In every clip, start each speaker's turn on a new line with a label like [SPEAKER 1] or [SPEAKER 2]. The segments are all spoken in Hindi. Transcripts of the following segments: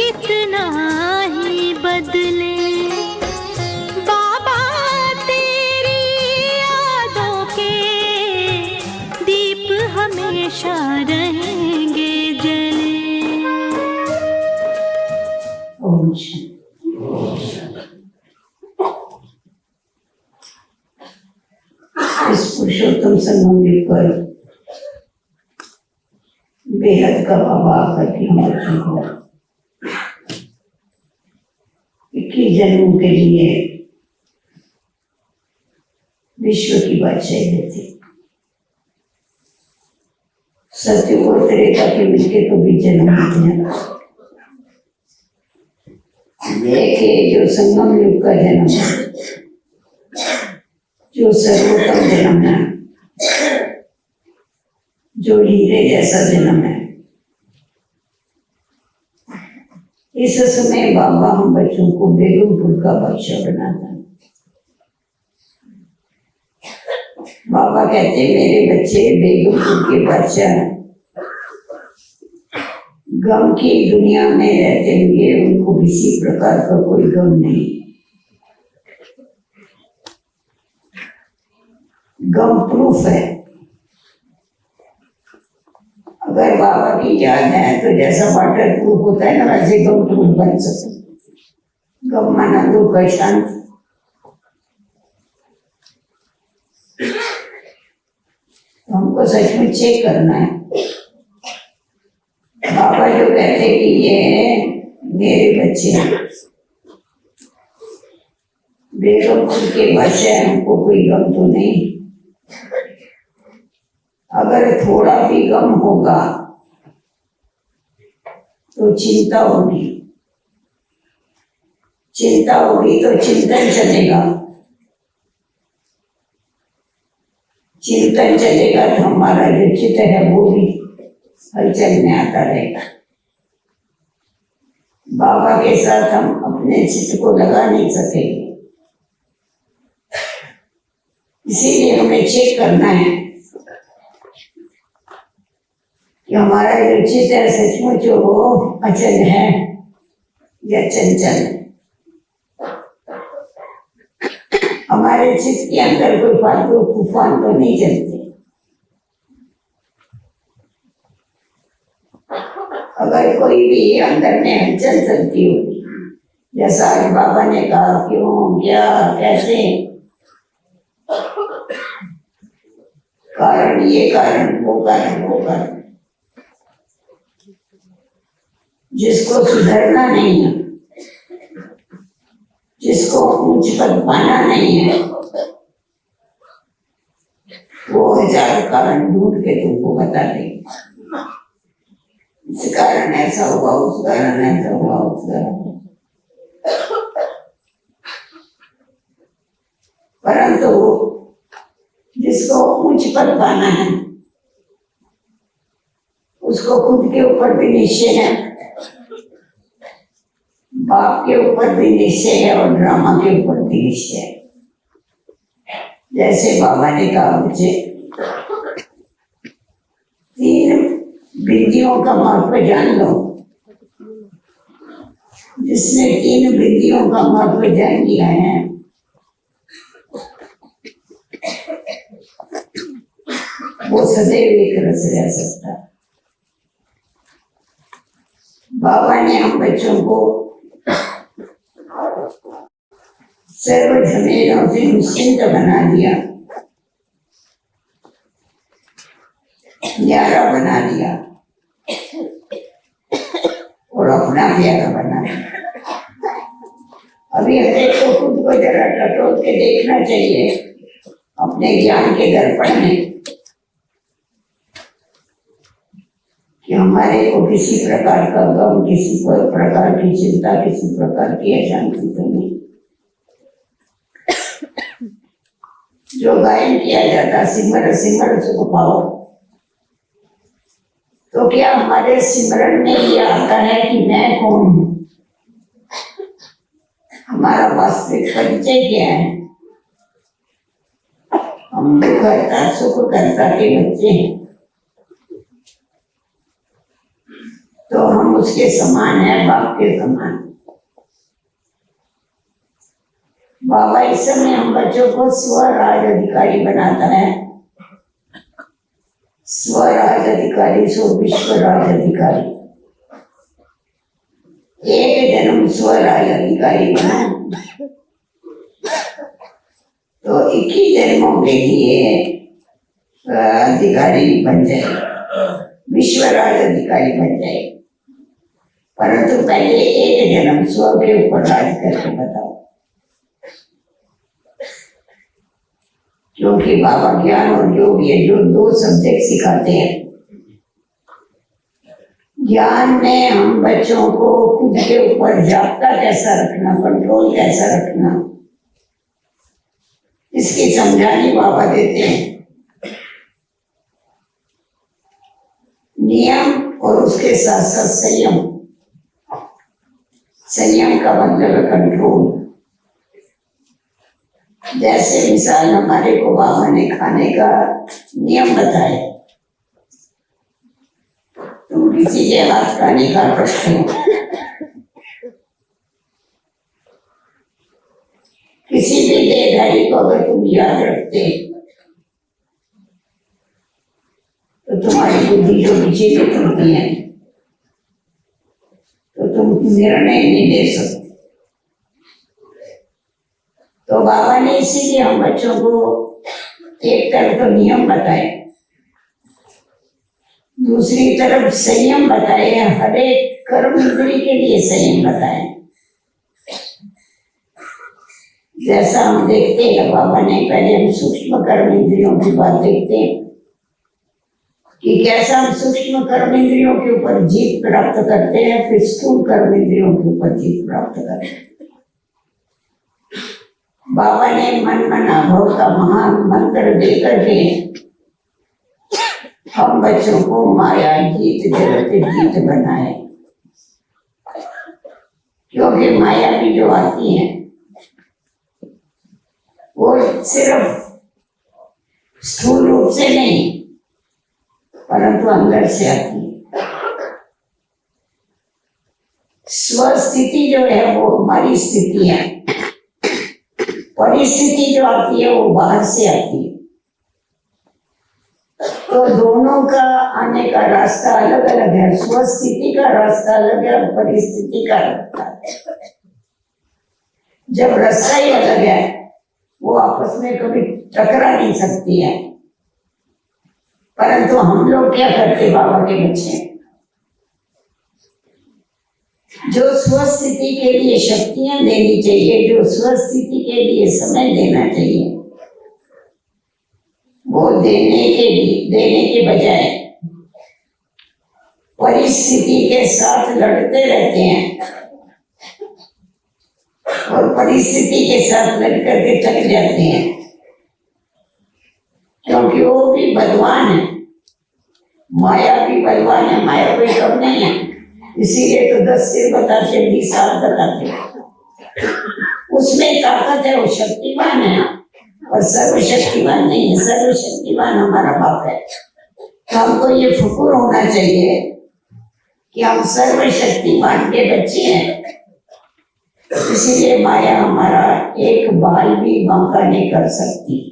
[SPEAKER 1] कितना ही बदले, बाबा तेरी यादों के दीप हमेशा रहेंगे जले।
[SPEAKER 2] इस पुरुषोत्तम संगम पर बेहद का बाबा आकर के हम बच्चों को 21 जन्मों के लिए विश्व की बादशाही देते। सत्य और त्रेता के मिलके तो भी जन्म देते हैं। देखे जो संगम युग का जन्म है, जो सर्वोत्तम जन्म है, जो हीरे जैसा जन्म है। इस समय बाबा हम बच्चों को बेगमपुर का बादशाह बनाता है। बाबा कहते मेरे बच्चे बेगमपुर के बादशाह हैं। गम की दुनिया में रहते हुए उनको किसी प्रकार का कोई गम नहीं। गम प्रूफ है। अगर बाबा की याद है तो जैसा वाटर प्रूफ होता है ना, वैसे गम प्रूफ बन सकते। गम माना दुख का शांति। तो हमको सचमुच चेक करना है। बाबा जो कहते कि ये मेरे बच्चे हैं, बेगमपुर के बच्चे, हमको कोई गम तो नहीं। अगर थोड़ा भी गम होगा तो चिंता होगी। चिंता होगी तो चिंतन चलेगा। चिंतन चलेगा तो हमारा जो चित्त है वो भी हलचल में आता रहेगा। बाबा के साथ हम अपने चित्त को लगा नहीं सकेंगे। इसीलिए हमें चेक करना है कि हमारा जो चित्त है सचमुच वो अचल है या चंचल। हमारे चित्त के अंदर कोई फालतू तूफान तो नहीं चलते। अगर कोई भी अंदर में हलचल चलती होगी, जैसा आज बाबा ने कहा क्यों, क्या, कैसे, कारण ये, कारण वो, कारण वो, कारण, जिसको सुधरना नहीं है, जिसको ऊंच पद पाना नहीं है, वो हजार कारण ढूंढ के तुमको बता देगा। इस कारण ऐसा हुआ, उस कारण ऐसा हुआ, उस कारण। परंतु जिसको ऊंच पद पाना है उसको खुद के ऊपर भी निश्चय है, बाप के ऊपर भी निश्चय है और ड्रामा के ऊपर भी निश्चय है। जैसे बाबा ने कहा मुझे 3 बिंदियों का महत्व जान लो। जिसने 3 बिंदियों का महत्व जान लिया है वो सदैव एक रस रह सकता है। बाबा ने हम बच्चों को सर्व झमेलों से निश्चिंत बना दिया, न्यारा बना दिया और अपना प्यारा बना दिया। अभी हमें तो खुद को जरा टटोल के देखना चाहिए अपने ज्ञान के दर्पण में कि हमारे को किसी प्रकार का गम, किसी प्रकार की चिंता, किसी प्रकार की अशांति तो नहीं। जो गायन किया जाता सिमर सिमर सुख पाओ, तो क्या हमारे सिमरन में ये आता है कि मैं कौन हूँ? हमारा वास्तविक परिचय क्या है? हम दुखहर्ता सुखकर्ता के बच्चे हैं। तो हम उसके समान हैं, बाप के समान। बाबा इस समय हम बच्चों को स्वराज अधिकारी बनाता है। स्वराज अधिकारी सो विश्वराज अधिकारी। एक जन्म स्वराज अधिकारी बना तो 21 जन्मों के लिए अधिकारी बन जाए, विश्वराज अधिकारी बन जाए। परंतु पहले एक जन्म स्व के ऊपर राज करके बताओ, क्योंकि बाबा ज्ञान और योग ये जो 2 सब्जेक्ट सिखाते हैं। ज्ञान में हम बच्चों को खुद के ऊपर जागता कैसा रखना, कंट्रोल कैसा रखना, इसकी समझानी बाबा देते हैं। नियम और उसके साथ साथ संयम। संयम का मतलब है कंट्रोल। जैसे मिसाल हमारे को बाबा ने खाने का नियम बताए, तुम किसी के हाथ का नहीं खा सकते हो, किसी भी देहधारी को अगर तुम याद रखते तो तुम्हारी बुद्धि जो विचलित होती है तो तुम निर्णय नहीं ले सकते। तो बाबा ने इसीलिए हम बच्चों को एक तरफ तो नियम बताए, दूसरी तरफ संयम बताए। हर एक कर्म इंद्रिय के लिए संयम बताए। जैसा हम देखते हैं बाबा ने पहले हम सूक्ष्म कर्म इंद्रियों की बात देखते हैं कि कैसा हम सूक्ष्म कर्म इंद्रियों के ऊपर जीत प्राप्त करते हैं, फिर स्थूल कर्म इंद्रियों के ऊपर जीत प्राप्त करते हैं। बाबा ने मन मना भव का महान मंत्र देकर के हम बच्चों को माया जीत जगत जीत बनाए। क्योंकि माया भी जो आती है वो सिर्फ स्थूल रूप से नहीं परंतु अंदर से आती है। स्वस्थिति जो है वो हमारी स्थिति है, परिस्थिति जो आती है वो बाहर से आती है। तो दोनों का आने का रास्ता अलग अलग है। स्वस्थिति का रास्ता अलग है और परिस्थिति का रास्ता है। जब रास्ता ही अलग है वो आपस में कभी टकरा नहीं सकती है। परंतु हम लोग क्या करते बाबा के बच्चे, जो स्वस्थिति के लिए शक्तियां देनी चाहिए, जो स्वस्थिति के लिए समय देना चाहिए, वो देने के बजाय परिस्थिति के साथ लड़ते रहते हैं और परिस्थिति के साथ लड़ करके थक जाते हैं। क्योंकि वो भी बलवान है, माया भी बलवान है, माया कोई कम नहीं है। इसीलिए तो 10 सिर बताते, 20 हाथ बताते। उसमें ताकत है, वो शक्तिमान है और सर्वशक्तिमान नहीं है। सर्वशक्तिमान हमारा बाप है। तो हमको ये फुकुर होना चाहिए कि हम सर्वशक्तिमान के बच्चे हैं। इसीलिए माया हमारा एक बाल भी बांका नहीं कर सकती।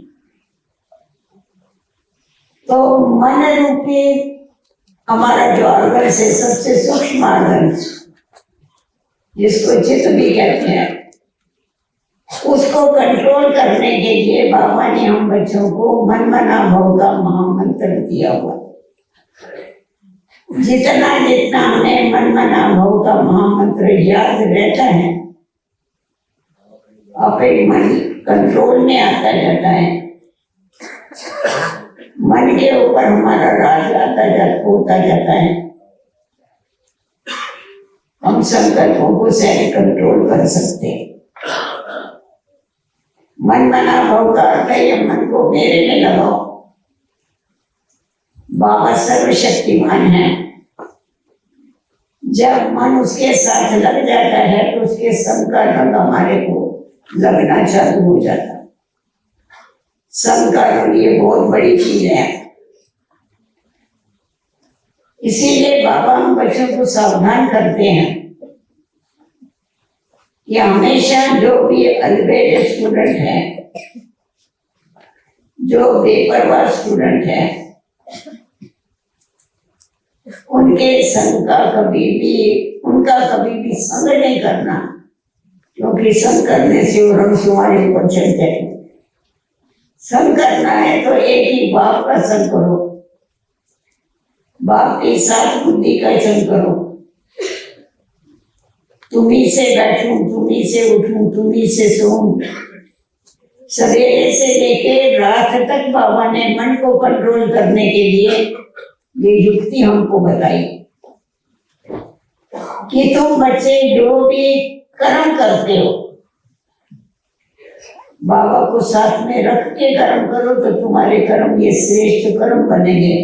[SPEAKER 2] तो मन रूपी हमारा जो ऑर्गन से सबसे सूक्ष्म ऑर्गन जिसको चित्त भी कहते हैं, उसको कंट्रोल करने के लिए बाबा ने हम बच्चों को मन मना भव का महामंत्र दिया हुआ। जितना जितना हमें मन मना भव का महामंत्र याद रहता है, अपने मन कंट्रोल में आता जाता है। मन के ऊपर हमारा राज होता जाता है। हम संकल्पों को सहज कंट्रोल कर सकते हैं। मन मना भव का अर्थ है मन को मेरे में लगाओ। बाबा सर्वशक्तिमान है। जब मन उसके साथ लग जाता है तो उसके संग का रंग हमारे को लगना चालू हो जाता है। संग का रंग ये बहुत बड़ी चीज है। इसीलिए बाबा हम बच्चों को सावधान करते हैं कि हमेशा जो भी अलबेले स्टूडेंट है, जो बेपरवाह स्टूडेंट है, उनके संग का उनका कभी भी संग नहीं करना, क्योंकि संग करने से वो रंग तुम्हारे ऊपर चढ़ जाएंगे। संग करना है तो एक ही बाप का संग करो, बाप के साथ बुद्धि का संग करो। तुम्ही से बैठूं, तुम्ही से उठूं, तुम्ही से सोऊं, सवेरे से लेके रात तक बाबा ने मन को कंट्रोल करने के लिए ये युक्ति हमको बताई कि तुम बच्चे जो भी कर्म करते हो, बाबा को साथ में रख के कर्म करो तो तुम्हारे कर्म ये श्रेष्ठ कर्म बनेंगे,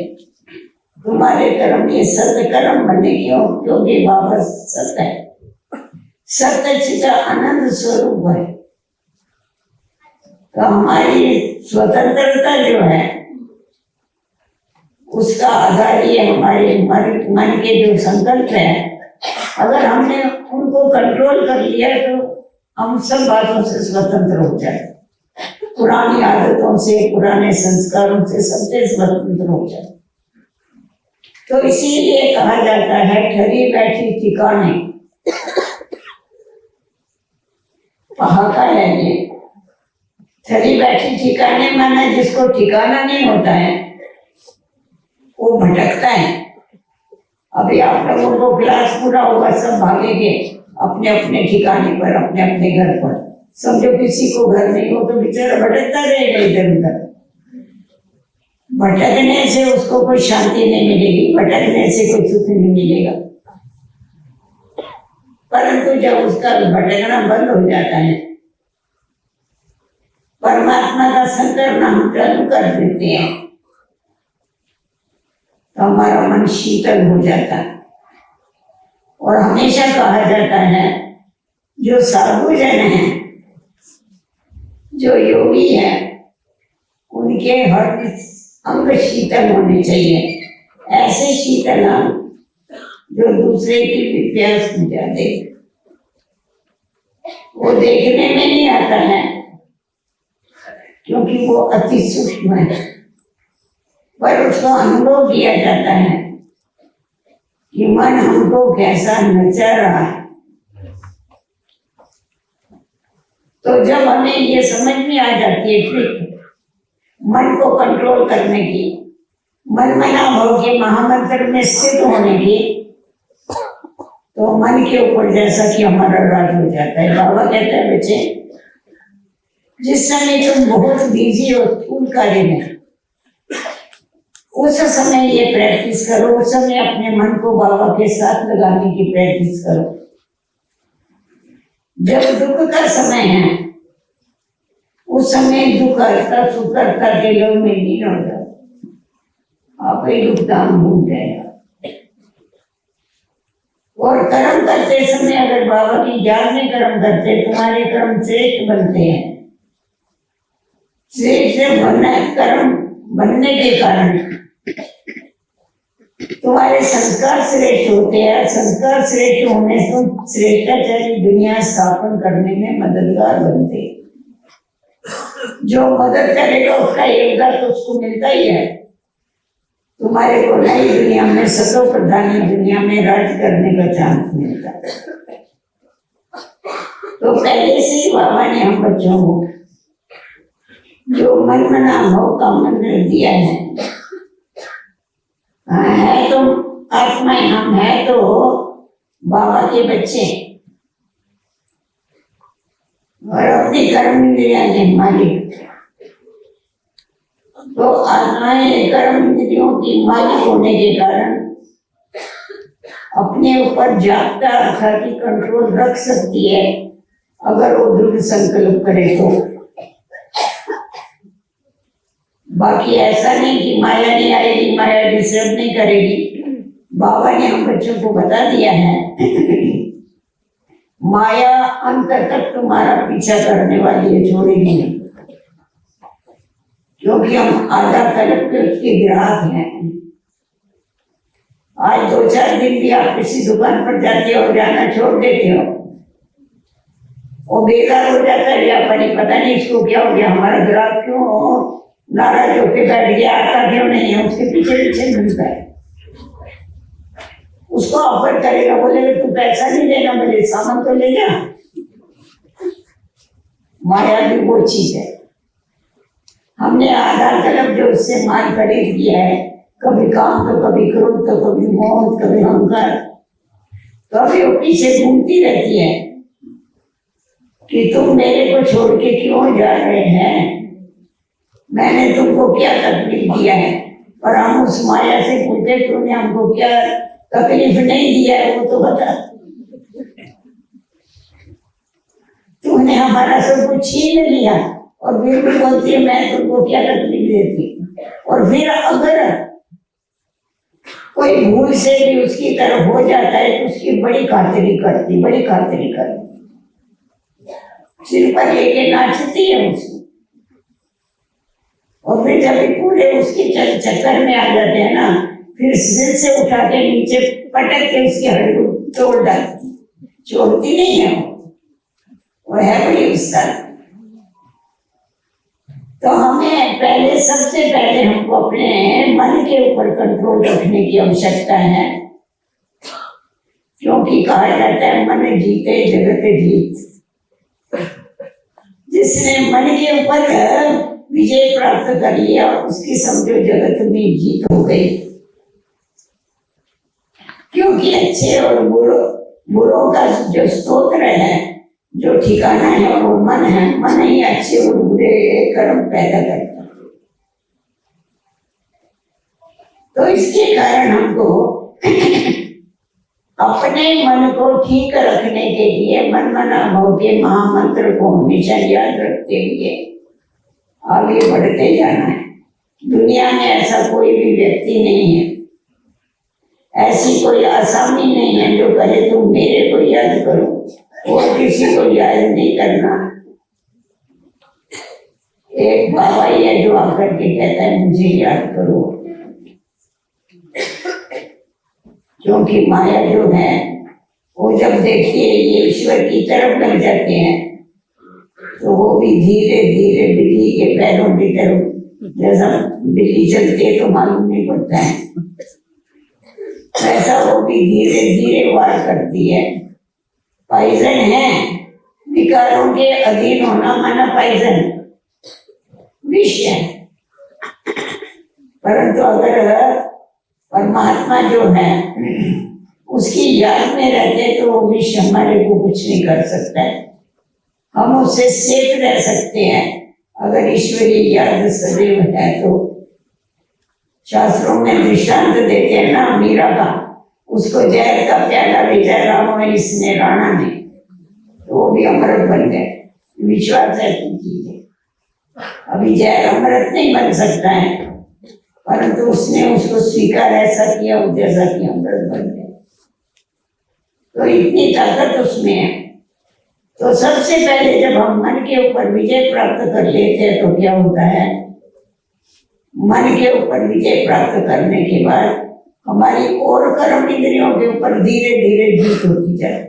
[SPEAKER 2] तुम्हारे कर्म ये सत्य कर्म बनेंगे, क्योंकि बाबा सत्य है, सत्य चित्त आनंद स्वरूप है। तो हमारी स्वतंत्रता जो है उसका आधार ये हमारे मन के जो संकल्प है, अगर हमने उनको कंट्रोल कर लिया तो हम सब बातों से स्वतंत्र हो जाते, पुरानी आदतों से, पुराने संस्कारों से, सबसे स्वतंत्र हो जाते। तो इसीलिए कहा जाता है ठहरी बैठी ठिकाने, पहाका है ये ठहरी बैठी ठिकाने, माना जिसको ठिकाना नहीं होता है वो भटकता है। अभी आप लोगों को क्लास पूरा होगा, सब भागेंगे अपने अपने ठिकाने पर, अपने अपने घर पर। समझो किसी को घर नहीं हो तो बेचारा भटकता रहेगा इधर उधर। भटकने से उसको कोई शांति नहीं मिलेगी, भटकने से कोई सुख नहीं मिलेगा। परंतु जब उसका भटकना बंद हो जाता है, परमात्मा का संग करना हम चालू कर देते हैं, तो हमारा मन शीतल हो जाता है। और हमेशा कहा जाता है जो साधु जन है, जो योगी है, उनके हर अंग शीतल होने चाहिए, ऐसे शीतल अंग जो दूसरे की भी प्यास बुझा दे। वो देखने में नहीं आता है क्योंकि वो अति सूक्ष्म है, पर उसको अनुभव किया जाता है कि मन हमको कैसा नचा रहा है। तो जब हमें ये समझ में आ जाती है ट्रिक मन को कंट्रोल करने की, मन मना भाव के महामंत्र में स्थित होने की, तो मन के ऊपर जैसा कि हमारा राज हो जाता है। बाबा कहते हैं बच्चे, जिस समय तुम बहुत बिजी हो स्थूल कार्य में, उस समय ये प्रैक्टिस करो, उस समय अपने मन को बाबा के साथ लगाने की प्रैक्टिस करो। जब दुख का समय है, उस समय दुख हरता सुख हरता के लोग में लीन हो जाओ, आप ही दुख दाम भूल जाएगा। और कर्म करते समय अगर बाबा की याद में कर्म करते, तुम्हारे कर्म श्रेष्ठ बनते हैं। श्रेष्ठ बनना कर्म बनने के कारण तुम्हारे संस्कार श्रेष्ठ होते हैं। संस्कार श्रेष्ठ होने से तुम श्रेष्ठाचारी दुनिया स्थापन करने में मददगार बनते। जो मदद करेगा उसका योगदान तो उसको मिलता ही है। तुम्हारे को नई दुनिया में, सतो प्रधानी दुनिया में राज करने का चांस मिलता है। तो पहले से ही बाबा ने हम बच्चों को जो मन मना भाव का मंत्र दिया है तो आत्माएं हम है तो बाबा के बच्चे और अपनी कर्म इंद्रियां के मालिक। तो आत्माएं कर्म इंद्रियों की मालिक होने के कारण अपने ऊपर जागता अर्थात कंट्रोल रख सकती है, अगर वो दृढ़ संकल्प करे तो। बाकी ऐसा नहीं कि माया नहीं आएगी, माया डिस्टर्ब नहीं करेगी। बाबा ने हम बच्चों को बता दिया है माया अंत तक तुम्हारा पीछा करने वाली है, छोड़ेगी नहीं, क्योंकि हम आधा कल्प के उसके ग्राहक हैं। आज 2-4 दिन भी आप किसी दुकान पर जाते हो, जाना छोड़ देते हो, वो बेकार हो जाता है। व्यापारी पता नहीं इसको क्या हो गया, हमारा ग्राहक क्यों नाराज होकर बैठ गया, आता क्यों नहीं है, उसके पीछे पीछे घूमता है। उसको ऑफर करेगा, बोलेगा तू पैसा नहीं देना, बोले सामान तो ले जा। माया भी वो चीज है। हमने आधा तरफ जो उससे माल खरीद किया है, कभी काम तो कभी क्रोध तो कभी मोह कभी अहंकार, तो अभी वो पीछे घूमती रहती है कि तुम मेरे को छोड़ के क्यों जा रहे हैं, मैंने तुमको क्या तकलीफ दिया है। और हम उस माया से पूछे तूने हमको क्या तकलीफ नहीं दिया है, वो तो बता। तूने हमारा सब कुछ छीन लिया और फिर भी बोलती है मैं तुमको क्या तकलीफ देती। और फिर अगर कोई भूल से भी उसकी तरफ हो जाता है तो उसकी बड़ी खातिरी करती, बड़ी खातिरी करती, सिर पर लेके नाचती है उसको। और फिर जब पूरे उसके चक्कर में आ जाते हैं ना, फिर सिर से उठा के नीचे पटक के उसकी हड्डी तोड़ डालती, छोड़ती नहीं है वो है बड़ी उस्ताद। तो हमें पहले, सबसे पहले हमको अपने मन के ऊपर कंट्रोल रखने की आवश्यकता है, क्योंकि कहा जाता है मन जीते जगत जीत। जिसने मन के ऊपर विजय प्राप्त कर लिया उसकी समझो जगत में जीत हो गई। क्योंकि अच्छे और बुरों का जो स्तोत्र है, जो ठिकाना है वो मन है। मन ही अच्छे और बुरे कर्म पैदा करता है। तो इसके कारण हमको अपने मन को ठीक रखने के लिए मन मना भाव के महामंत्र को हमेशा याद रखते हुए आगे बढ़ते जाना है। दुनिया में ऐसा कोई भी व्यक्ति नहीं है, ऐसी कोई आसामी नहीं है जो कहे तुम मेरे को याद करो, और किसी को याद नहीं करना। एक बाबा ये जो आकर के कहता है मुझे याद करो, क्योंकि माया जो है वो जब देखती है ये ईश्वर की तरफ लग जाते हैं तो वो भी धीरे धीरे बिल्ली के पैरों की तरफ, जैसा बिल्ली चलती है तो मालूम नहीं पड़ता है, वैसा वो भी धीरे धीरे वार करती है। पॉइजन है, विकारों के अधीन होना माना पॉइजन, विष है। परंतु अगर परमात्मा जो है उसकी याद में रहते तो वो विष हमारे को कुछ नहीं कर सकता है। हम उससे सेफ रह सकते हैं अगर ईश्वरीय याद सदैव है। तो शास्त्रों में दृष्टांत देते हैं ना, मीरा का, उसको जहर का प्याला भेजा राम इसने राणा ने, तो वो भी अमृत बन गए। विश्वास है चीज है। अभी जहर अमृत नहीं बन सकता है, परंतु उसने उसको स्वीकार ऐसा किया जैसा कि अमृत बन गया। तो इतनी ताकत उसमें है। तो सबसे पहले जब हम मन के ऊपर विजय प्राप्त कर लेते हैं तो क्या होता है, मन के ऊपर विजय प्राप्त करने के बाद हमारी और कर्म इंद्रियों के ऊपर धीरे धीरे जीत होती जाए।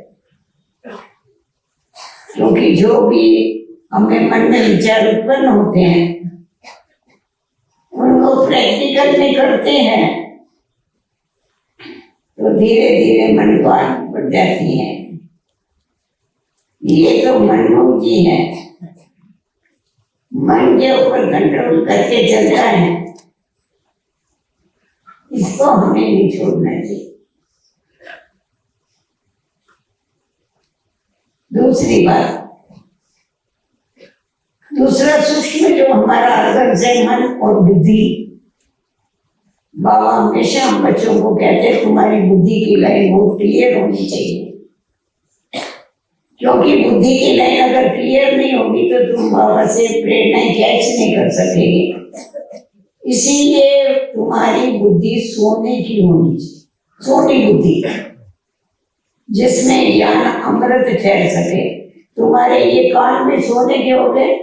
[SPEAKER 2] क्योंकि जो भी हमें मन में विचार उत्पन्न होते हैं उनको प्रैक्टिकल में करते हैं तो धीरे धीरे मन को आगे बढ़ जाती है। ये तो मनमोहन जी है, मन के ऊपर कंट्रोल करके चलता है, इसको हमें नहीं छोड़ना चाहिए। दूसरी बात, दूसरा सूक्ष्म जो हमारा अर्गन है मन और बुद्धि। बाबा हमेशा हम बच्चों को कहते हैं तुम्हारी बुद्धि की लाइन बहुत क्लियर होनी चाहिए, क्योंकि बुद्धि की लाइन अगर क्लियर नहीं होगी तो तुम बाबा से प्रेरणाएं कैच नहीं कर सकेंगे। इसीलिए तुम्हारी बुद्धि सोने की होनी चाहिए, सोनी बुद्धि, जिसमें ज्ञान अमृत ठहर सके। तुम्हारे ये कान में सोने के हो गए,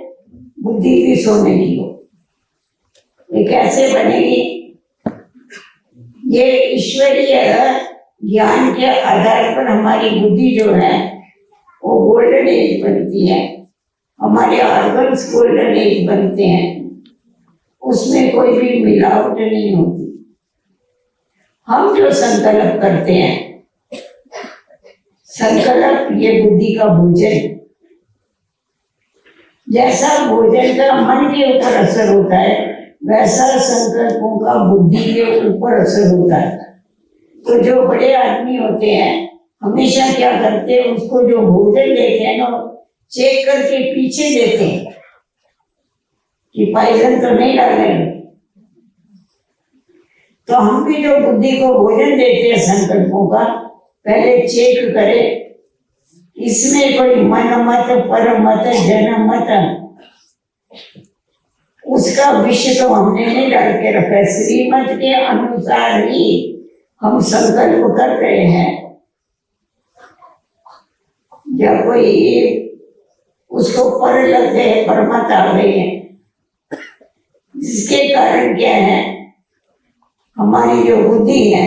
[SPEAKER 2] बुद्धि भी सोने की हो। ये कैसे बनेगी? ये ईश्वरीय ज्ञान के आधार पर हमारी बुद्धि जो है वो गोल्डन एज बनती है, हमारे ऑर्गन्स गोल्डन एज बनते हैं, उसमें कोई भी मिलावट नहीं होती। हम जो संकल्प करते हैं, संकल्प ये बुद्धि का भोजन, जैसा भोजन का मन के ऊपर असर होता है वैसा संकल्पों का बुद्धि के ऊपर असर होता है। तो जो बड़े आदमी होते हैं हमेशा क्या करते हैं, उसको जो भोजन देते हैं ना चेक करके पीछे देते हैं कि पॉइजन तो नहीं डालने। तो हम भी जो बुद्धि को भोजन देते हैं संकल्पों का, पहले चेक करें इसमें कोई मन मत, पर मत, जन मत, उसका विषय तो हमने नहीं डाल के रखा है। श्रीमत के अनुसार ही हम संकल्प कर रहे हैं। जब कोई उसको पर लग गए, परमत आ गई है, जिसके कारण क्या है, हमारी जो बुद्धि है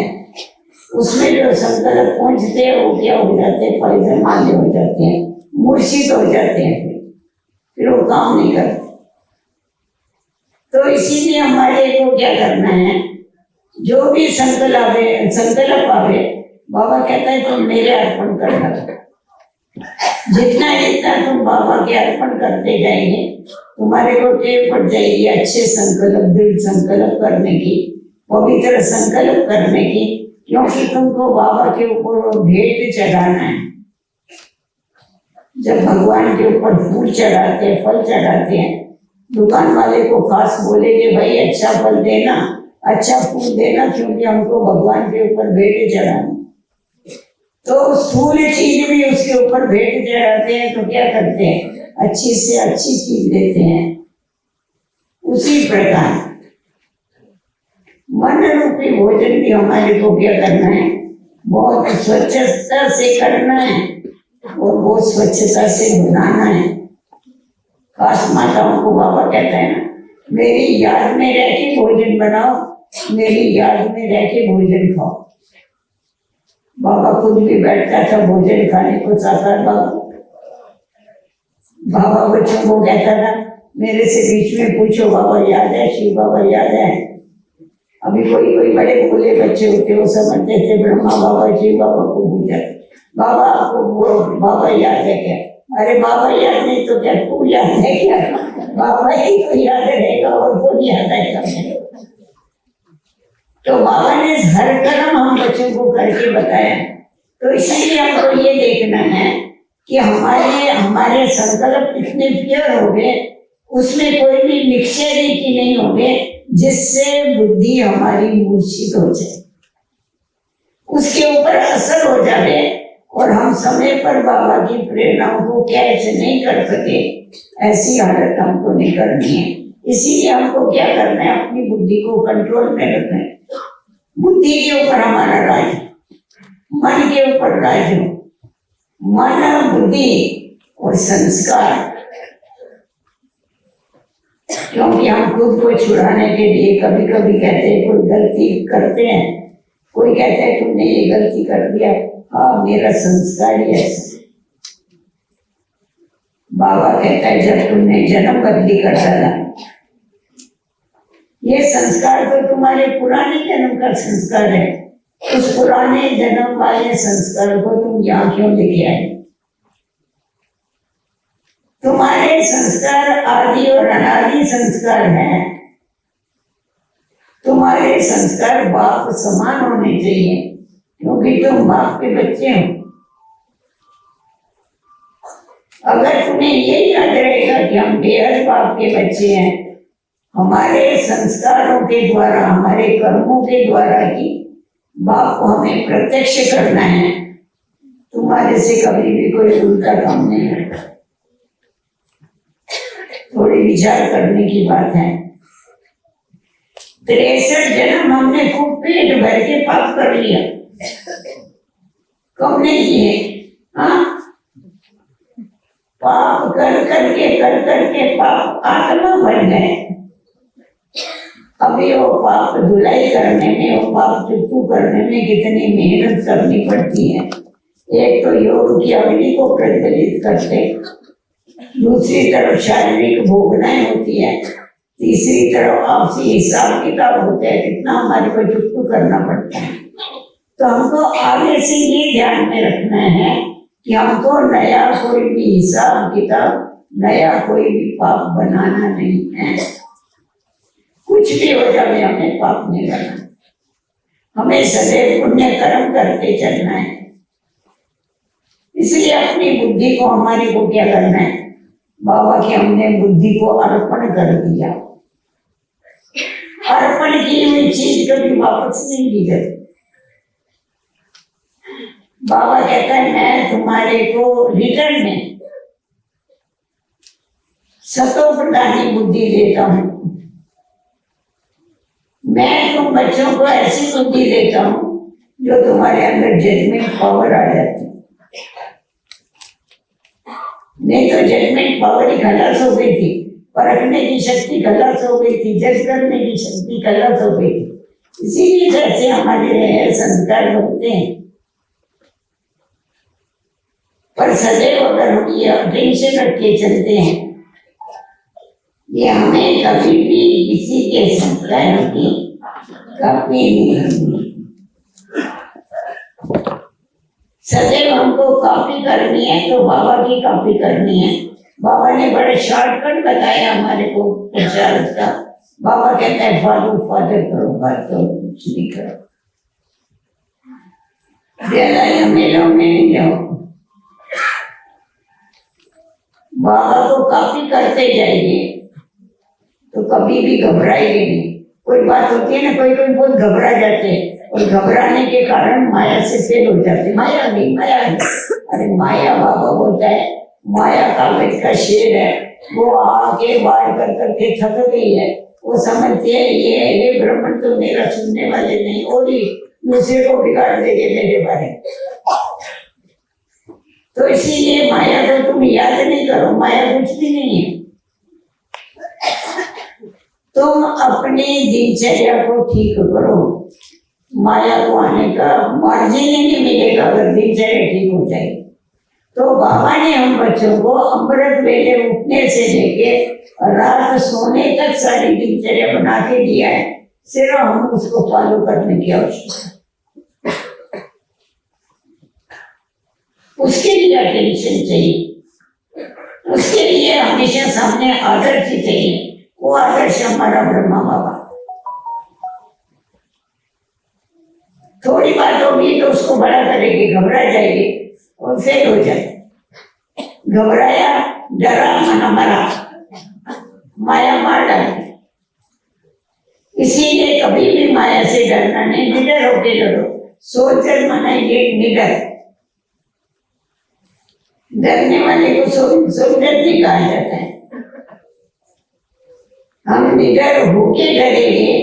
[SPEAKER 2] उसमें जो संकल्प पहुंचते हैं वो क्या हो जाते हैं, पॉइजन वाले हो जाते हैं, मूर्छित हो जाते हैं, फिर वो काम नहीं करते। तो इसीलिए हमारे को क्या करना है, जो भी संकल्प आवे बाबा कहता है तुम मेरे अर्पण करना। जितना जितना तुम बाबा के अर्पण करते जाएंगे तुम्हारे को टेव पड़ जाएगी अच्छे संकल्प, दृढ़ संकल्प करने की, पवित्र संकल्प करने की, क्योंकि तुमको बाबा के ऊपर भेंट चढ़ाना है। जब भगवान के ऊपर फूल चढ़ाते हैं, फल चढ़ाते हैं, दुकान वाले को खास बोलेंगे भाई अच्छा फल देना, अच्छा फूल देना, क्योंकि हमको भगवान के ऊपर भेंट चढ़ाना। तो स्थूल चीज भी उसके ऊपर भेंट चढ़ाते हैं तो क्या करते हैं, अच्छी से अच्छी चीज देते हैं। उसी प्रकार मन रूपी भोजन भी हमारे को क्या करना है, बहुत स्वच्छता से करना है और बहुत स्वच्छता से बनाना है। खास माताओं को बाबा कहता है ना, मेरी याद में रह के भोजन बनाओ, मेरी याद में रह के भोजन खाओ। बाबा खुद भी बैठता था भोजन खाने को, साकार बाबा बच्चों को कहता था, मेरे से बीच में पूछो बाबा याद है, शिव बाबा याद है। अभी कोई कोई बड़े भोले बच्चे होते वो समझते थे ब्रह्मा बाबा शिव बाबा को पूछा, बाबा आपको बाबा याद है क्या? अरे बाबा याद नहीं तो क्या तू याद है क्या? बाबा ही तो याद रहेगा और कौन याद आएगा? तो बाबा ने हर कर्म हम बच्चों को करके बताया। तो इसीलिए हमको ये देखना है कि हमारे संकल्प इतने प्योर हो गए, उसमें कोई भी मिक्सचरिटी नहीं हो गए जिससे बुद्धि हमारी मूर्छित हो जाए, उसके ऊपर असर हो जाए और हम समय पर बाबा की प्रेरणाओं को कैच नहीं कर सके, ऐसी हालत हमको नहीं करनी है। इसीलिए हमको क्या करना है, अपनी बुद्धि को कंट्रोल में रखना है। बुद्धि के ऊपर हमारा राज, मन के ऊपर राज हो, मन, बुद्धि और संस्कार। क्योंकि हम खुद को छुड़ाने के लिए कभी कभी कहते हैं, कोई गलती करते हैं, कोई कहता है तुमने ये गलती कर दिया, हाँ मेरा संस्कार ही ऐसा। बाबा कहता है जब तुमने जन्म बदली कर डाला, ये संस्कार तो तुम्हारे पुराने जन्म का संस्कार है, उस पुराने जन्म वाले संस्कार को तुम यहाँ क्यों लेके आए? तुम्हारे संस्कार आदि और अनादि संस्कार हैं। तुम्हारे संस्कार बाप समान होने चाहिए, क्योंकि तुम बाप के बच्चे हो। अगर तुम्हें ये याद रहेगा कि हम बेहद बाप के बच्चे हैं, हमारे संस्कारों के द्वारा, हमारे कर्मों के द्वारा ही बाप को हमें प्रत्यक्ष करना है, तुम्हारे से कभी भी कोई उल्टा काम नहीं होगा। थोड़ी विचार करने की बात है। 63 जन्म हमने खूब पेट भर के पाप कर लिया, कम नहीं किए। हाँ, पाप कर करके पाप आत्मा बन गए। अभी वो पाप धुलाई करने में, वो पाप चुप्पू करने में कितनी मेहनत करनी पड़ती है। एक तो योग की अग्नि को प्रज्वलित करते, दूसरी तरफ शारीरिक भोगनाएं होती है, तीसरी तरफ आपसी हिसाब किताब होते हैं, कितना हमारे को चुप्पू करना पड़ता है। तो हमको आगे से ये ध्यान में रखना है कि हमको नया कोई भी हिसाब किताब, नया कोई भी पाप बनाना नहीं है। कुछ भी हो जाए हमें पाप नहीं करना, हमें सदैव पुण्य कर्म करते चलना है। इसलिए अपनी बुद्धि को, हमारी को क्या करना है, बाबा की हमने बुद्धि को अर्पण कर दिया। अर्पण की हुई चीज कभी वापस नहीं दी जाती। बाबा कहता है मैं तुम्हारे को रिटर्न में सतो प्रधानी बुद्धि देता हूं। मैं तुम बच्चों को ऐसी बुद्धि देता हूं जो तुम्हारे अंदर जजमेंट पावर आ जाती है। नहीं तो जजमेंट पावर ही खलास हो गई थी, परखने की शक्ति खलास हो गई थी, जज करने की शक्ति खलास हो गई थी। इसीलिए जैसे हमारे संस्कार बनते हैं। पर सदैव अगर हम ये टेंशन रख के चलते हैं, ये हमें कभी भी किसी के संस्कारों की कॉपी नहीं करनी। सदैव हमको कॉपी करनी है तो बाबा की कॉपी करनी है। बाबा ने बड़े शॉर्टकट बताया हमारे को पुरुषार्थ का। बाबा कहता है फॉलो फादर करो, बात तो कुछ नहीं करो, ज्यादा मेलों में नहीं जाओ। बाबा को कॉपी करते जाएंगे तो कभी भी घबराएंगे नहीं। कोई बात होती है ना, कोई कोई बहुत घबरा जाते हैं और घबराने के कारण माया से फेल हो जाते। माया नहीं, माया नहीं। अरे माया, बाबा बोलता है माया कागज का शेर है, वो आके वार कर करके थक गई है। वो समझती है ये ब्राह्मण तो मेरा सुनने वाले नहीं, और ही दूसरे को बिगाड़ देंगे मेरे बारे में। तो इसीलिए माया को तुम याद नहीं करो, माया कुछ भी नहीं है। तुम अपनी दिनचर्या को ठीक करो, माया को आने का मार्जिन ही नहीं मिलेगा अगर दिनचर्या ठीक हो जाए। तो बाबा ने हम बच्चों को अमृत वेले उठने से लेके रात सोने तक सारी दिनचर्या बना के दिया है, सिर्फ हम उसको फॉलो करने की आवश्यकता है। उसके लिए अटेंशन चाहिए, उसके लिए हमेशा सामने आदर्श चाहिए। वो आदर्श हमारा ब्रह्मा बाबा। थोड़ी बात होगी तो उसको बड़ा करेगी, घबरा जाएगी और फेल हो जाए। घबराया, डरा, मना मरा, माया मार डालती। इसीलिए कभी भी माया से डरना नहीं, निडर होके लड़ो। सोचकर मनाइए निडर। डरने वाले को सोचकर नहीं कहा जाता है। हम निडर होके डरेंगे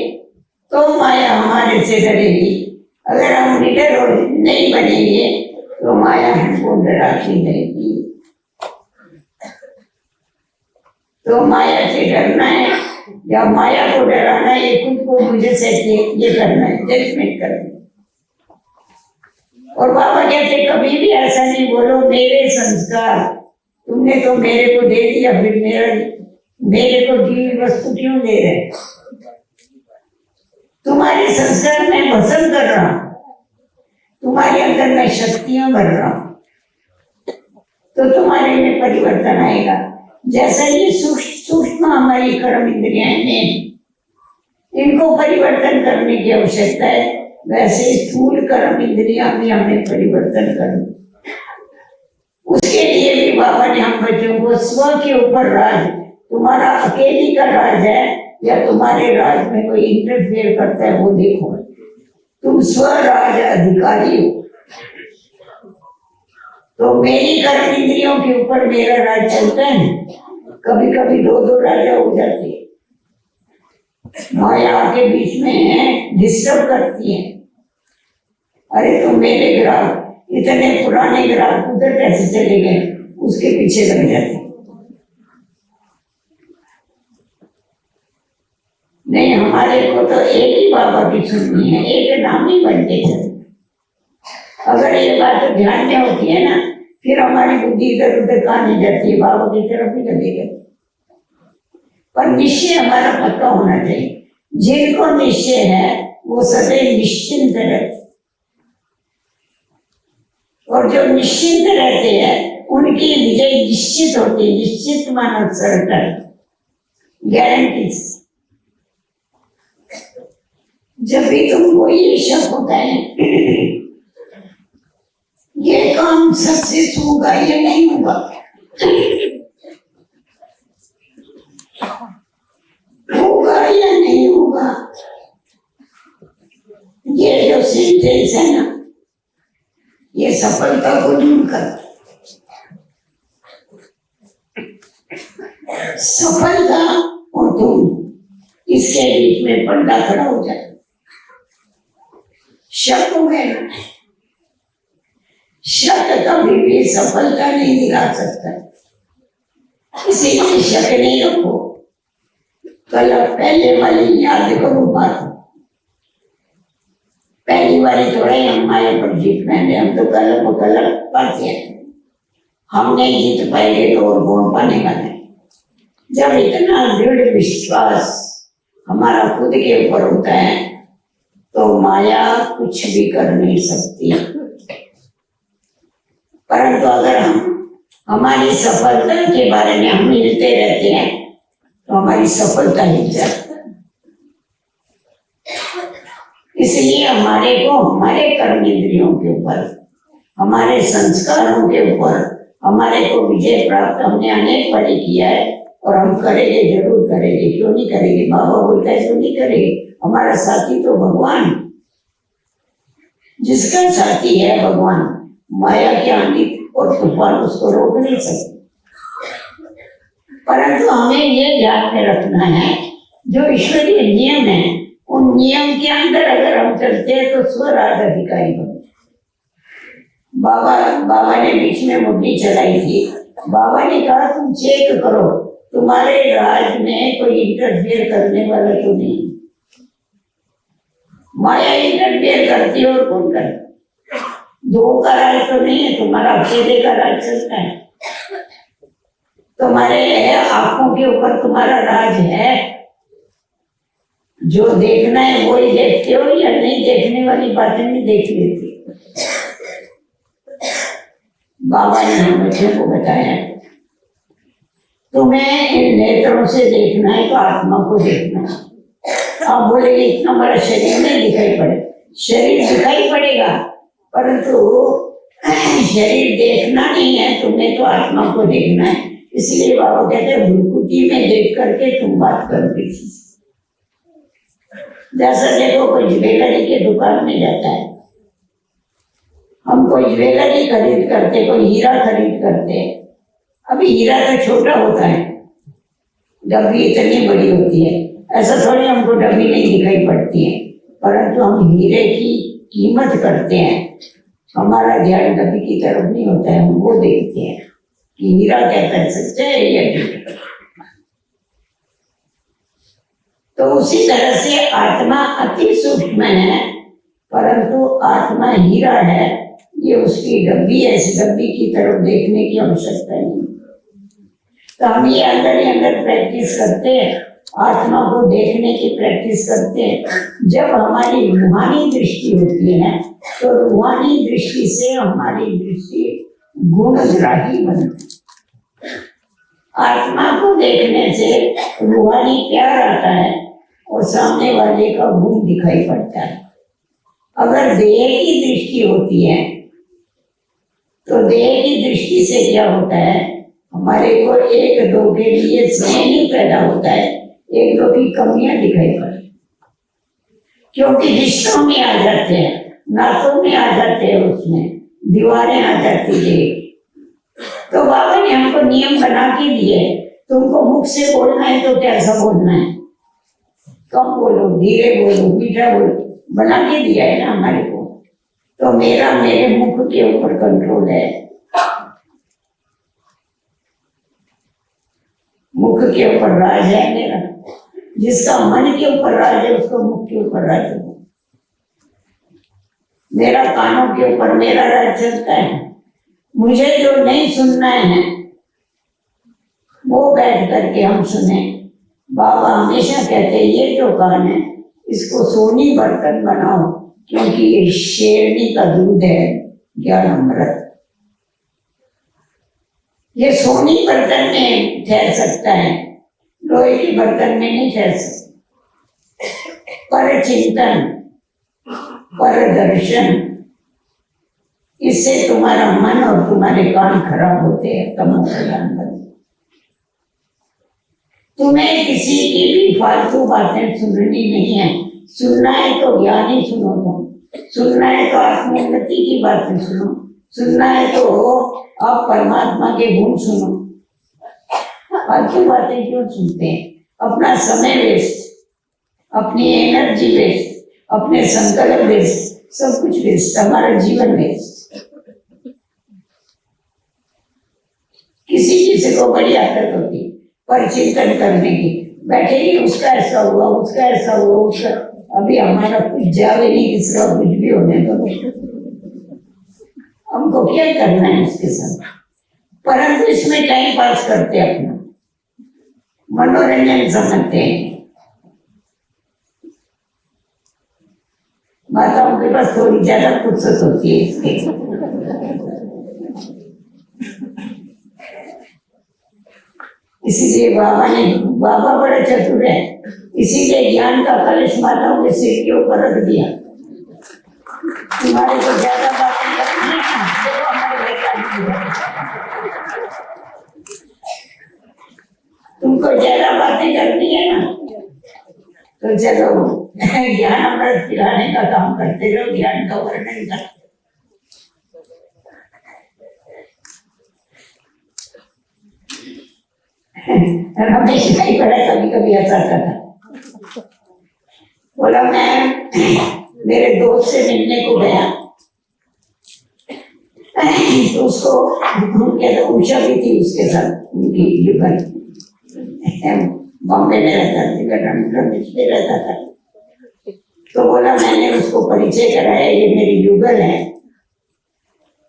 [SPEAKER 2] तो माया हमारे से डरेगी। अगर हम निडर नहीं बनेंगे तो माया हमको डराती रहेगी। तो माया से डरना है या माया को डराना है, ये खुद को मुझे से ये करना है, जजमेंट करना है। और बाबा कहते कभी भी ऐसा नहीं बोलो मेरे संस्कार तुमने तो मेरे को दे दिया, फिर मेरे को दी वस्तु क्यों दे रहे? तुम्हारे संस्कार में भस्म कर रहा हूं, तुम्हारे अंदर मैं शक्तियां भर रहा हूं, तो तुम्हारे में परिवर्तन आएगा। जैसा ये सूक्ष्म हमारी कर्म इंद्रियां हैं, इनको परिवर्तन करने की आवश्यकता है, वैसे स्थूल कर्म इंद्रियां भी हमें परिवर्तन करनी। उसके लिए भी बाबा ने हम बच्चों को स्व के ऊपर राज, तुम्हारा अकेली का राज है या तुम्हारे राज में कोई इंटरफेयर करता है वो देखो। तुम स्वराज अधिकारी हो। तो मेरी कर्म इंद्रियों के ऊपर मेरा राज चलता है। कभी कभी दो दो राजा हो जाते हैं, माया आके बीच में है, डिस्टर्ब करती है। अरे तो मेरे ग्राहक इतने पुराने ग्राहक उधर कैसे चले गए, उसके पीछे लग जाते। नहीं, हमारे को तो एक ही बाबा की सुननी है, एक नाम ही बनते थे। अगर ये बात ध्यान में होती है ना, फिर हमारी बुद्धि इधर उधर कहाँ नहीं जाती है, बाबा की तरफ ही चली जाती। पर निश्चय हमारा पक्का होना चाहिए। जिनको निश्चय है वो सदैव निश्चिंत रहते, और जो निश्चिंत रहते हैं उनकी विजय निश्चित होती है। निश्चित मानो सर्टन, गारंटी से। जब भी तुमको ये शक होता है ये काम सक्सेस होगा या नहीं होगा, होगा या नहीं होगा, ये जो सेंटेंस है ना, ये सफलता को दूर करता है। सफलता और तुम इसके बीच में पर्दा खड़ा हो जाए। शक हो गया ना, शक कभी भी सफलता नहीं दिला सकता, इसीलिए शक नहीं रखो। कल पहले वाली याद करो बात। पहली बारी थोड़ा ही हम माया पर जीत पाएंगे, हम तो कल पाते हैं। हम नहीं जीत पाएंगे तो और कौन पाने वाले। जब इतना दृढ़ विश्वास हमारा खुद के ऊपर होता है तो माया कुछ भी कर नहीं सकती। परंतु अगर हम हमारी सफलता के बारे में हम हिलते रहते हैं तो हमारी सफलता हिल जाती है। इसलिए हमारे को हमारे कर्म इंद्रियों के ऊपर, हमारे संस्कारों के ऊपर हमारे को विजय प्राप्त हमने अनेक बार किया है, और हम करेंगे, जरूर करेंगे। क्यों नहीं करेंगे? बाबा बोलता है क्यों नहीं करेंगे। हमारा साथी तो भगवान, जिसका साथी है भगवान, माया के आंधी और तूफान उसको रोक नहीं सकते। परंतु हमें ये ध्यान में रखना है, जो ईश्वरीय नियम है उन नियम के अंदर अगर हम चलते हैं तो स्वराज अधिकारी बनते। बाबा ने बीच में मुट्ठी चलाई थी। बाबा ने कहा तुम चेक करो, तुम्हारे राज में कोई इंटरफेयर करने वाला तो नहीं। माया इंटरफेयर करती है और कौन करता? दो का राज तो नहीं है, तुम्हारा अकेले का राज चलता है। तुम्हारे आंखों के ऊपर तुम्हारा राज है। जो देखना है वही देखते हो, या नहीं देखने वाली बातें नहीं देख लेती। बाबा ने हम बच्चों को बताया तुम्हें इन नेत्रों से देखना है तो आत्मा को देखना है। आप बोलेंगे इतना बड़ा शरीर नहीं दिखाई पड़े, शरीर दिखाई पड़ेगा, परंतु शरीर देखना नहीं है, तुम्हें तो आत्मा को देखना है। इसलिए बाबा कहते हैं भ्रुकुटी में देख करके तुम बात करो किसी से। जैसा देखो कोई ज्वेलरी के दुकान में जाता है, हम कोई ज्वेलरी खरीद करते, कोई हीरा खरीद करते। अभी हीरा तो छोटा होता है, डब्बी इतनी बड़ी होती है, ऐसा थोड़ी हमको डब्बी नहीं दिखाई पड़ती है, परंतु हम हीरे की कीमत करते हैं। हमारा ध्यान डब्बी की तरफ नहीं होता है, हम वो देखते हैं कि हीरा क्या कर सकते हैं या झूठा। तो उसी तरह से आत्मा अति सूक्ष्म है, परंतु आत्मा हीरा है। ये उसकी डब्बी है, इस डब्बी की तरफ देखने की आवश्यकता नहीं। तो हम ये अंदर ही अंदर प्रैक्टिस करते हैं, आत्मा को देखने की प्रैक्टिस करते हैं। जब हमारी रूहानी दृष्टि होती है तो रूहानी दृष्टि से हमारी दृष्टि गुणग्राही बनती है। आत्मा को देखने से रूहानी प्यार आता है और सामने वाले का गुण दिखाई पड़ता है। अगर देह की दृष्टि होती है तो देह की दृष्टि से क्या होता है, हमारे को एक दो के लिए स्नेह नहीं पैदा होता है, एक दो की कमियां दिखाई पड़ती, क्योंकि रिश्तों में आ जाते हैं, नातों में आ जाते हैं, उसमें दीवारें आ जाती है। तो बाबा ने हमको नियम बना के दिए, तुमको मुख से बोलना है तो कैसा बोलना है, कम बोलो, धीरे बोलो, मीठा बोलो, बना के दिया है ना हमारे को। तो मेरे मुख के ऊपर कंट्रोल है, मुख के ऊपर राज है मेरा। जिसका मन के ऊपर राज है उसको मुख के ऊपर राज है। मेरा कानों के ऊपर मेरा राज चलता है। मुझे जो नहीं सुनना है वो बैठ करके हम सुने। बाबा हमेशा कहते हैं ये जो कान है इसको सोनी बर्तन बनाओ, क्योंकि ये शेरनी का दूध है, ज्ञान अमृत। ये सोनी बर्तन में ठहर सकता है, लोहे के बर्तन में नहीं ठहर सकता। पर चिंतन, पर दर्शन, इससे तुम्हारा मन और तुम्हारे कान खराब होते हैं। तमो प्रधान बन। तुम्हें किसी की भी फालतू बातें सुननी नहीं है। सुनना है तो ज्ञान ही सुनो, तुम सुनना है तो आत्मोन्नति की बातें सुनो, सुनना है तो आप परमात्मा के गुण सुनो। फालतू बातें क्यों सुनते हैं? अपना समय वेस्ट, अपनी एनर्जी वेस्ट, अपने संकल्प वेस्ट, सब कुछ वेस्ट, हमारा जीवन वेस्ट। किसी को बड़ी आदत होती पर चिंतन करने की, बैठेगी उसका ऐसा हुआ, उसका ऐसा हुआ, उसका। अभी हमारा कुछ जावे नहीं, किसी का कुछ भी होने दो, हमको क्या करना है उसके साथ। परंतु इसमें टाइम पास करते अपना, मनोरंजन समझते हैं। माताओं के पास थोड़ी ज्यादा फुर्सत होती है इसके। इसीलिए बाबा बड़ा चतुर है, इसीलिए ज्ञान का कलश माताओं के सिर के ऊपर रख दिया। तुम्हारे को ज्यादा बातें करनी है, देखो हमारे तुमको ज्यादा बातें करनी है ना, तो चलो ज्ञान अमृत पिलाने का काम करते रहो, ज्ञान का वर्णन करते। रमेश भाई बड़ा कभी कभी ऐसा था, बोला मैं मेरे दोस्त से मिलने को गया, तो उसको कहते उषा भी थी उसके साथ, उनकी युगल बॉम्बे में रहता था, रमेश में रहता था। तो बोला मैंने उसको परिचय कराया, ये मेरी युगल है,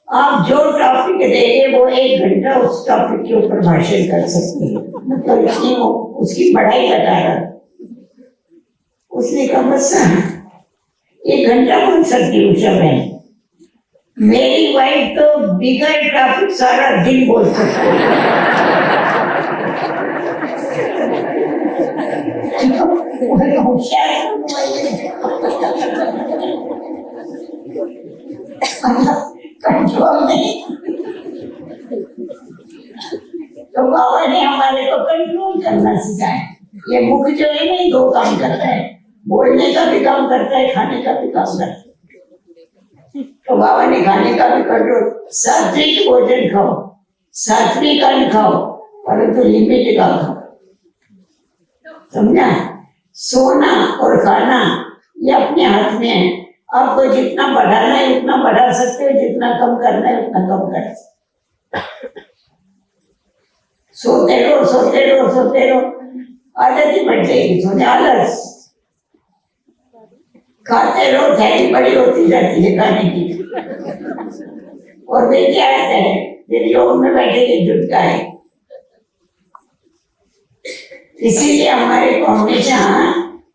[SPEAKER 2] आप जो टॉपिक देंगे वो 1 घंटा उस टॉपिक के ऊपर भाषण कर सकते हैं। मतलब इतनी उसकी पढ़ाई बता रहा। उसने कहा बस 1 घंटा बोल सकती उषा बहन, मेरी वाइफ तो बिगर टॉपिक सारा दिन बोल सकती है। कंट्रोल नहीं। तो बाबा ने हमारे को कंट्रोल करना सिखाया। ये मुख जो है ना 2 काम करता है, बोलने का भी काम करता है, खाने का भी काम करता है। तो बाबा ने खाने का भी कंट्रोल, सात्विक भोजन खाओ, सात्विक अन्न खाओ, परंतु लिमिट का खाओ, समझा? सोना और खाना ये अपने हाथ में है। आपको जितना बढ़ाना है उतना बढ़ा सकते हो, जितना कम करना है उतना कम कर सकते। सोते रहो सोते रहो सोते रहो, आदत ही बढ़ जाएगी सोने, आलस। खाते रहो, थैली बड़ी होती जाती है खाने की, और वे क्या आता है फिर योग में बैठे के जुटता है। इसीलिए हमारे को हमेशा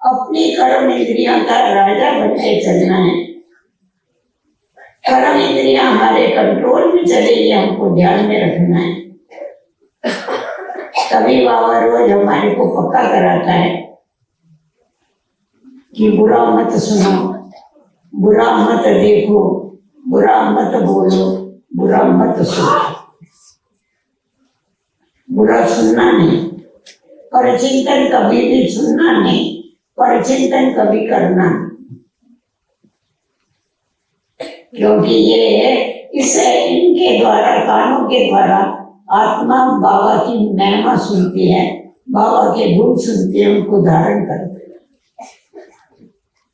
[SPEAKER 2] अपनी कर्म इंद्रियों का राजा बनके चलना है। कर्म इंद्रियां हमारे कंट्रोल में चलेगी, हमको ध्यान में रखना है। तभी बाबा रोज हमारे को पक्का कराता है कि बुरा मत सुनो, बुरा मत देखो, बुरा मत बोलो, बुरा मत सोचो। बुरा सुनना नहीं, पर चिंतन कभी भी सुनना नहीं, पर चिंतन कभी करना, क्योंकि ये इनके द्वारा, कानों के द्वारा आत्मा बाबा की महिमा सुनती है, बाबा के गुण सुनती है, उनको धारण करती है।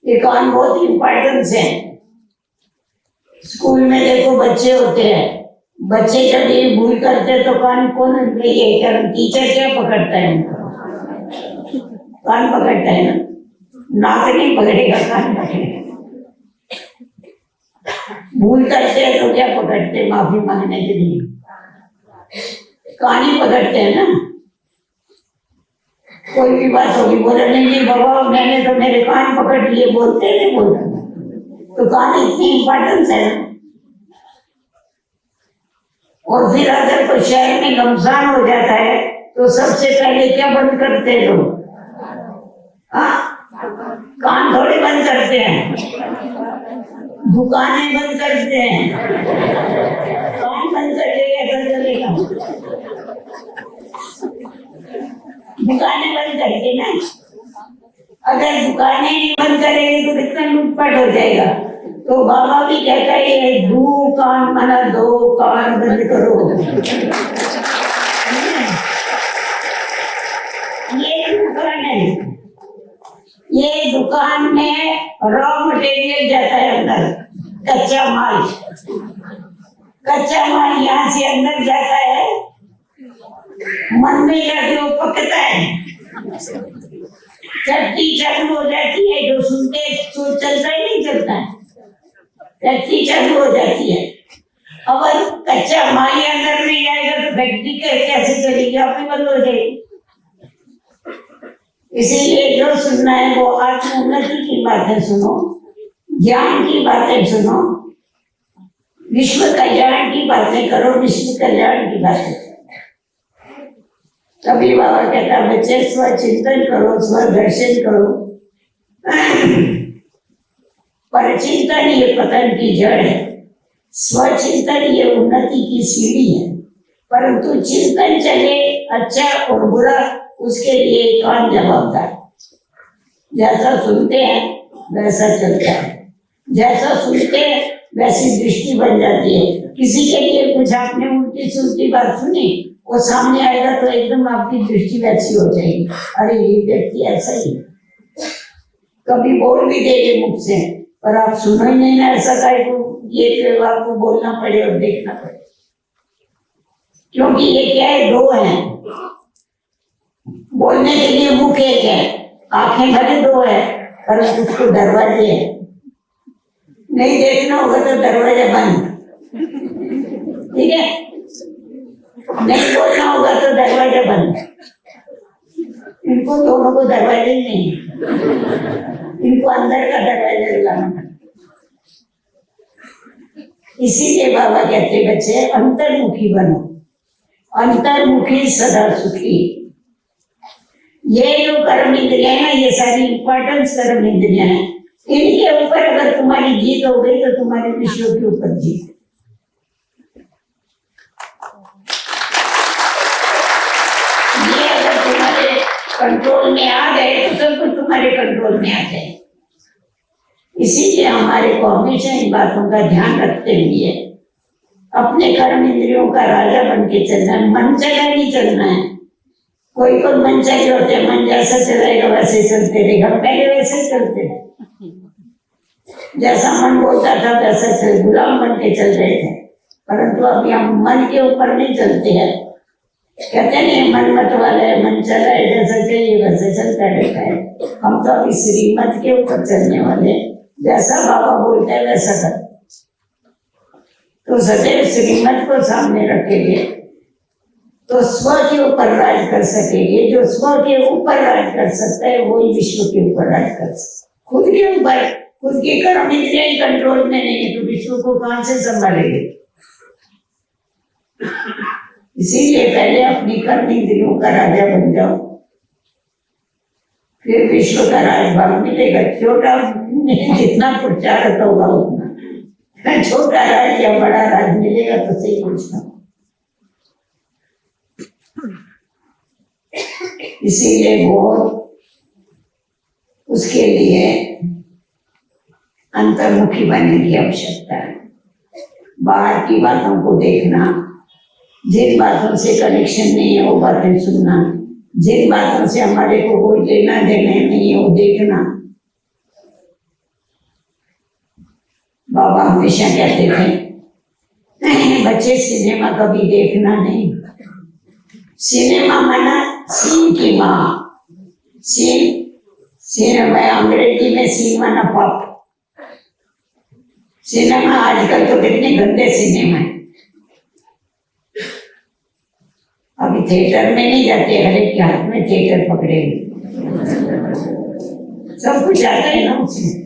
[SPEAKER 2] ये कान बहुत इंपॉर्टेंस है। स्कूल में देखो बच्चे होते हैं, बच्चे जब ये भूल करते तो कान कौन ये टीचर क्या पकड़ता है उनको? कान पकड़ता है ना, नाक नहीं पकड़ेगा, कान पकड़ेगा। भूल करते हैं तो क्या पकड़ते हैं? माफी मांगने के लिए कान ही पकड़ते हैं ना। कोई भी बात होगी, बोले नहीं नहीं बाबा मैंने तो मेरे कान पकड़ लिए, बोलते नहीं बोलते, तो कान इतनी इम्पोर्टेंस है। और फिर अगर कोई शहर में घमसान हो जाता है तो सबसे पहले क्या बंद करते हैं लोग? कान थोड़े बंद करते हैं, दुकानें बंद करते हैं। कान बंद कर देगा तो चलेगा? दुकानें बंद करके ना, अगर दुकानें नहीं बंद करेंगे तो कितना लूटपाट हो जाएगा। तो बाबा भी कहता है दो कान मना दो कान बंद करो। ये दुकान है, ये दुकान में रॉ मटेरियल जाता है अंदर, कच्चा माल। कच्चा माल यहाँ से अंदर जाता है, मन में जाके वो पकता है, चटनी चालू हो जाती है, जो सुनते तो चलता ही नहीं चलता है, फैक्ट्री चालू हो जाती है। अगर कच्चा माल ही अंदर नहीं जाएगा तो फैक्ट्री कैसे चलेगी? आपने बंद हो जाएगी। इसीलिए जो सुनना है वो आत्म उन्नति की बातें सुनो, ज्ञान की बातें सुनो, विश्व कल्याण की बातें करो, विश्व कल्याण की बातें करो। तभी बाबा कहता है बच्चे स्व चिंतन करो, स्व दर्शन करो। पर चिंतन ये पतन की जड़ है, स्वचिंतन ये उन्नति की सीढ़ी है। परंतु चिंतन चले अच्छा और बुरा, उसके लिए कौन जवाबदार? जैसा सुनते हैं वैसा चलता है, जैसा सुनते हैं वैसी दृष्टि बन जाती है। किसी के लिए कुछ आपने उल्टी सुलटी बात सुनी, वो सामने आएगा तो एकदम आपकी दृष्टि वैसी हो जाएगी, अरे ये व्यक्ति ऐसा ही। कभी बोल भी देंगे मुख से, पर आप सुनो ही नहीं ना, ऐसा काय को ये आपको बोलना पड़े और देखना पड़े। क्योंकि ये क्या है, दो हैं। बोलने के लिए मुख एक है, आंखें भले दो है, पर उसको दरवाजे है। नहीं देखना होगा तो दरवाजा बंद, ठीक है? नहीं बोलना होगा तो दरवाजा बंद। इनको दोनों को दरवाजे ही नहीं, इनको अंदर का दरवाजा लगाना पड़ता। इसीलिए बाबा कहते बच्चे अंतर्मुखी बनो, अंतर्मुखी सदा सुखी। ये जो कर्म इंद्रियां हैं, ये सारी इंपॉर्टेंस कर्म इंद्रियां हैं। इनके ऊपर अगर तुम्हारी जीत हो गई तो तुम्हारे विश्व के ऊपर जीत। ये अगर तुम्हारे कंट्रोल में आ गए तो सब कुछ तुम्हारे कंट्रोल में आ जाए। इसीलिए हमारे को हमेशा इन बातों का ध्यान रखते हुए अपने कर्म इंद्रियों का राजा बन के चलना है। मन चला नहीं चलना है। कोई मन चाहिए होते हैं, मन जैसा चलेगा वैसे चलते रहेगा। पहले वैसे चलते थे, जैसा मन बोलता था वैसा चल, गुलाम बन के चल रहे थे। परंतु अभी हम मन के ऊपर नहीं चलते हैं। कहते नहीं मन मत वाला है, मन चला है, जैसा चाहिए वैसे चलता रहता है। हम तो अभी श्रीमत के ऊपर चलने वाले, जैसा बाबा बोलते हैं वैसा कर। तो सदैव श्रीमत को सामने रखेंगे तो स्व के ऊपर राज कर सकेंगे। जो स्व के ऊपर राज कर सकता है वही विश्व के ऊपर राज कर सकता है। खुद के ऊपर, खुद की कर्म इंद्रियां ही कंट्रोल में नहीं है तो विश्व को कहां से संभालेंगे? इसीलिए पहले अपनी कर्म इंद्रियों का राजा बन जाओ, फिर विश्व का राजभाग मिलेगा। छोटा जितना प्रचार होगा उतना, छोटा राज या बड़ा राज मिलेगा तो सही पूछना। इसीलिए बहुत उसके लिए अंतर्मुखी बनने की आवश्यकता है। बाहर की बातों को देखना, जिन बातों से कनेक्शन नहीं है वो बातें सुनना, जिन बातों से हमारे को कोई लेना देना नहीं है वो देखना। बाबा हमेशा कहते थे बच्चे सिनेमा कभी देखना नहीं। सिनेमा माना सीन की माँ, सीन सिनेमा अंग्रेजी में सिनेमा पॉप। सिनेमा आजकल तो कितने गंदे सिनेमा है। अभी थिएटर में नहीं जाते, हर एक के हाथ में थिएटर पकड़े हुए, सब कुछ आता है ना उसमें।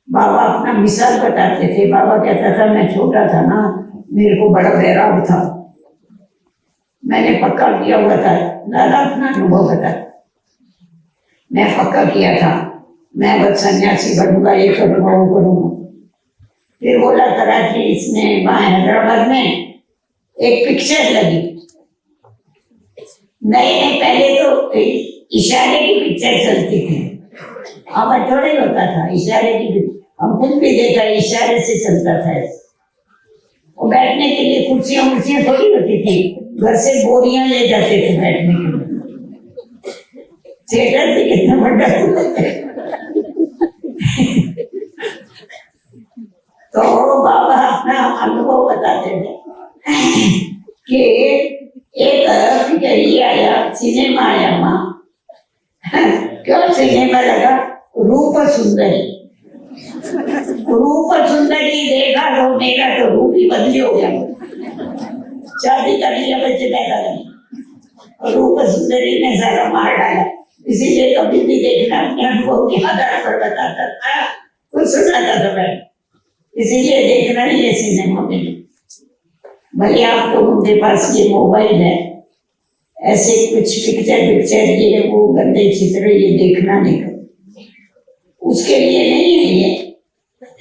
[SPEAKER 2] बाबा अपना मिसाल बताते थे। बाबा कहता था मैं छोटा था ना, मेरे को बड़ा वैराग था, मैंने पक्का किया हुआ था। दादा अपना अनुभव बता, मैं पक्का किया था मैं बस सन्यासी बनूंगा, ये करूंगा वो करूंगा। फिर बोला कराची इसमें वहाँ हैदराबाद में एक पिक्चर लगी, नए नए पहले तो इशारे की पिक्चर चलती थी, अब थोड़े होता था इशारे की। हम खुद भी देखा इशारे से चलता था। वो बैठने के लिए कुर्सियां थोड़ी होती थी, घर से बोरियां ले जाते थे बैठने के लिए। थिएटर भी कितना बड़ा तो बाबा अपना अनुभव बताते थे कि एक ये आया सिनेमा आया वहां। क्यों सिनेमा लगा? रूप सुंदरी। रूप सुंदरी देखा तो मेरा तो रूप ही बदली हो गया। शादी कर लिया, बच्चे पैदा कर लिए, रूप सुंदरी ने सारा मार डाला। इसीलिए कभी भी देखना अपने अनुभव के आधार पर बताता था, कुछ सुनाता था मैं, इसीलिए देखना नहीं है सिनेमा में। भले आप लोगों के पास ये मोबाइल है, ऐसे कुछ पिक्चर ये वो गंदे चित्र ये देखना नहीं कर, उसके लिए नहीं है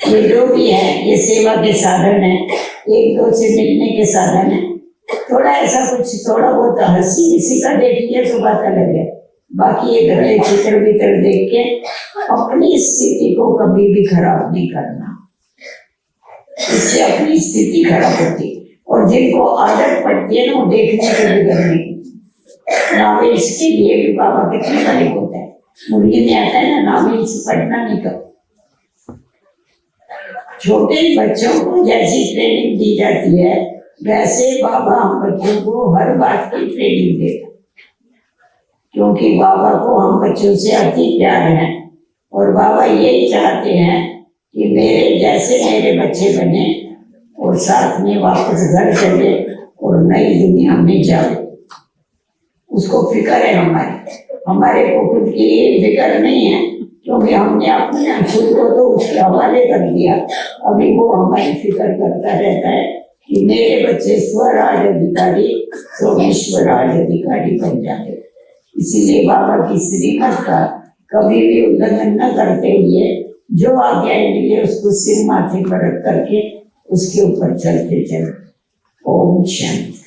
[SPEAKER 2] ये जो भी है ये सेवा के साधन है, एक दो से मिलने के साधन है। थोड़ा ऐसा कुछ थोड़ा बहुत हंसी किसी का देख लिया तो बात अलग है, बाकी ये गंदे चित्र भीतर देख के अपनी स्थिति को कभी भी खराब नहीं करना, इससे अपनी स्थिति खराब होती। और जिनको आदत पड़ती है ना वो देखने के लिए करने की, नॉवेल्स के लिए भी बाबा कितने बड़े होता है। मुर्गी में आता है ना, नॉवेल्स पढ़ना नहीं कर। छोटे बच्चों को जैसी ट्रेनिंग दी जाती है वैसे बाबा हम बच्चों को हर बात की ट्रेनिंग देता, क्योंकि बाबा को हम बच्चों से अति प्यार है और बाबा यही चाहते हैं कि मेरे जैसे मेरे बच्चे बने और साथ में वापस घर चले और नई दुनिया में जाए। उसको फिक्र है हमारे को खुद की फिक्र नहीं है, क्योंकि हमने अपने खुद को तो उसके हवाले कर दिया। अभी वो हमारी फिक्र करता रहता है कि मेरे बच्चे स्वराज अधिकारी तो विश्वराज अधिकारी बन जाए। इसीलिए बाबा की श्रीमत का कभी भी उल्लंघन न करते हुए जो आज्ञाएं मिले उसको सिर माथे पर रख करके उसके ऊपर चलते चले। ओम शांति।